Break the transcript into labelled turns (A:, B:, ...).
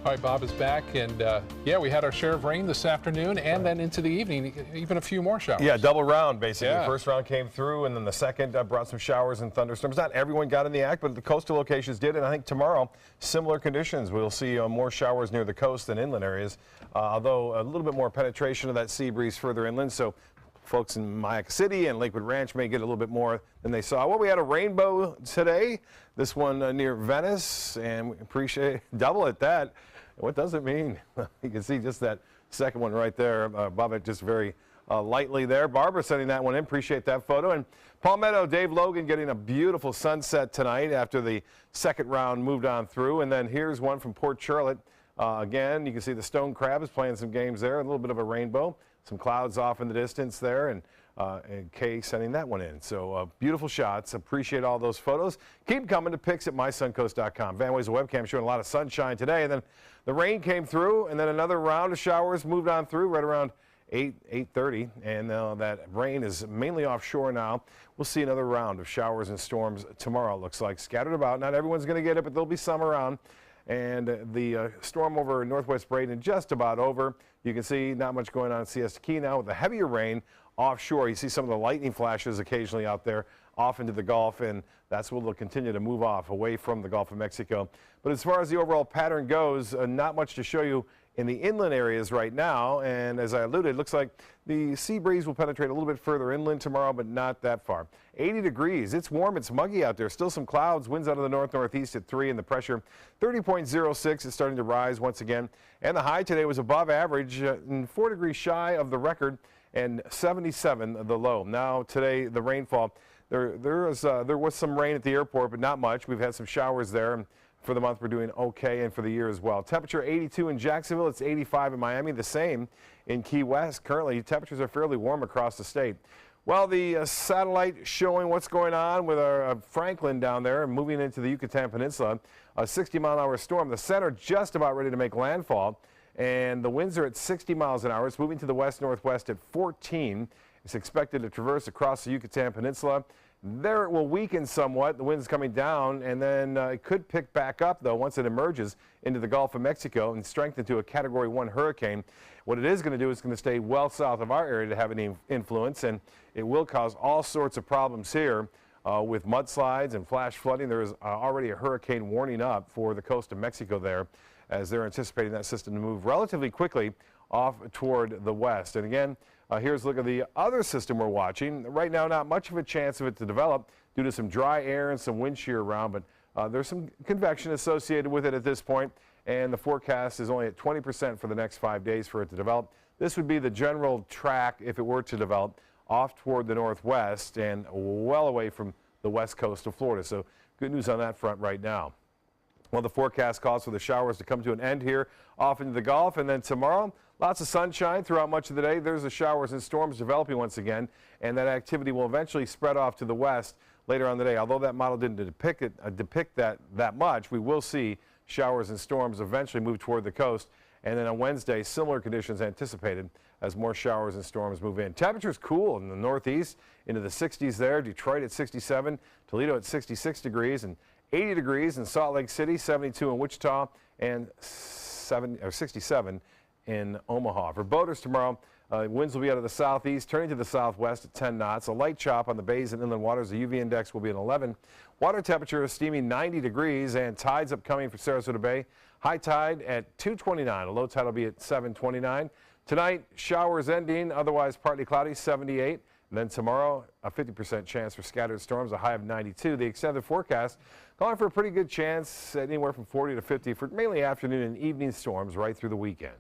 A: All right, Bob is back, and yeah, we had our share of rain this afternoon, and then into the evening, even a few more showers.
B: Yeah, double round, basically.
A: Yeah.
B: The first round came through, and then the second brought some showers and thunderstorms. Not everyone got in the act, but the coastal locations did, and I think tomorrow, similar conditions. We'll see more showers near the coast than inland areas, although a little bit more penetration of that sea breeze further inland, so folks in Mayaca City and Lakewood Ranch may get a little bit more than they saw. Well, we had a rainbow today, this one near Venice, and we appreciate double at that. What does it mean? You can see just that second one right there above it, just very lightly there. Barbara sending that one in. Appreciate that photo. And Palmetto, Dave Logan getting a beautiful sunset tonight after the second round moved on through. And then here's one from Port Charlotte. Again, you can see the Stone Crab is playing some games there. A little bit of a rainbow. Some clouds off in the distance there. And Kay sending that one in. So beautiful shots. Appreciate all those photos. Keep coming to pics at mysuncoast.com. Van Way's webcam showing a lot of sunshine today. And then the rain came through, and then another round of showers moved on through right around 8:30. And that rain is mainly offshore now. We'll see another round of showers and storms tomorrow, it looks like. Scattered about. Not everyone's going to get it, but there'll be some around. And the storm over Northwest Braden just about over. You can see not much going on at Siesta Key now with the heavier rain offshore. You see some of the lightning flashes occasionally out there off into the Gulf, and that's where they'll continue to move off away from the Gulf of Mexico. But as far as the overall pattern goes, not much to show you in the inland areas right now. And as I alluded, it looks like the sea breeze will penetrate a little bit further inland tomorrow, but not that far. 80 degrees. It's warm. It's muggy out there. Still some clouds. Winds out of the north-northeast at 3, and the pressure 30.06 is starting to rise once again. And the high today was above average, and 4 degrees shy of the record, and 77 the low. Now today, the rainfall. There was some rain at the airport, but not much. We've had some showers there. For the month, we're doing okay, and for the year as well. Temperature 82 in Jacksonville. It's 85 in Miami. The same in Key West. Currently, temperatures are fairly warm across the state. Well, the satellite showing what's going on with our Franklin down there and moving into the Yucatan Peninsula. A 60-mile-an-hour storm. The center just about ready to make landfall, and the winds are at 60 miles an hour. It's moving to the west-northwest at 14. It's expected to traverse across the Yucatan Peninsula. There it will weaken somewhat. The wind's coming down, and then it could pick back up, though, once it emerges into the Gulf of Mexico and strengthen to a Category 1 hurricane. What it is going to do is going to stay well south of our area to have any influence, and it will cause all sorts of problems here with mudslides and flash flooding. There is already a hurricane warning up for the coast of Mexico there, as they're anticipating that system to move relatively quickly off toward the west. And again, here's a look at the other system we're watching. Right now, not much of a chance of it to develop due to some dry air and some wind shear around, but there's some convection associated with it at this point, and the forecast is only at 20% for the next 5 days for it to develop. This would be the general track if it were to develop off toward the northwest and well away from the west coast of Florida. So good news on that front right now. Well, the forecast calls for the showers to come to an end here off into the Gulf, and then tomorrow, lots of sunshine throughout much of the day. There's the showers and storms developing once again, and that activity will eventually spread off to the west later on the day. Although that model didn't depict that much, we will see showers and storms eventually move toward the coast. And then on Wednesday, similar conditions anticipated as more showers and storms move in. Temperatures cool in the northeast into the 60s there. Detroit at 67, Toledo at 66 degrees, and 80 degrees in Salt Lake City, 72 in Wichita, and 67 in Omaha. For boaters tomorrow, winds will be out of the southeast, turning to the southwest at 10 knots. A light chop on the bays and inland waters. The UV index will be an 11. Water temperature is steamy 90 degrees, and tides upcoming for Sarasota Bay. High tide at 2:29. A low tide will be at 7:29. Tonight, showers ending, otherwise partly cloudy, 78. And then tomorrow, a 50% chance for scattered storms, a high of 92. The extended forecast calling for a pretty good chance at anywhere from 40 to 50 for mainly afternoon and evening storms right through the weekend.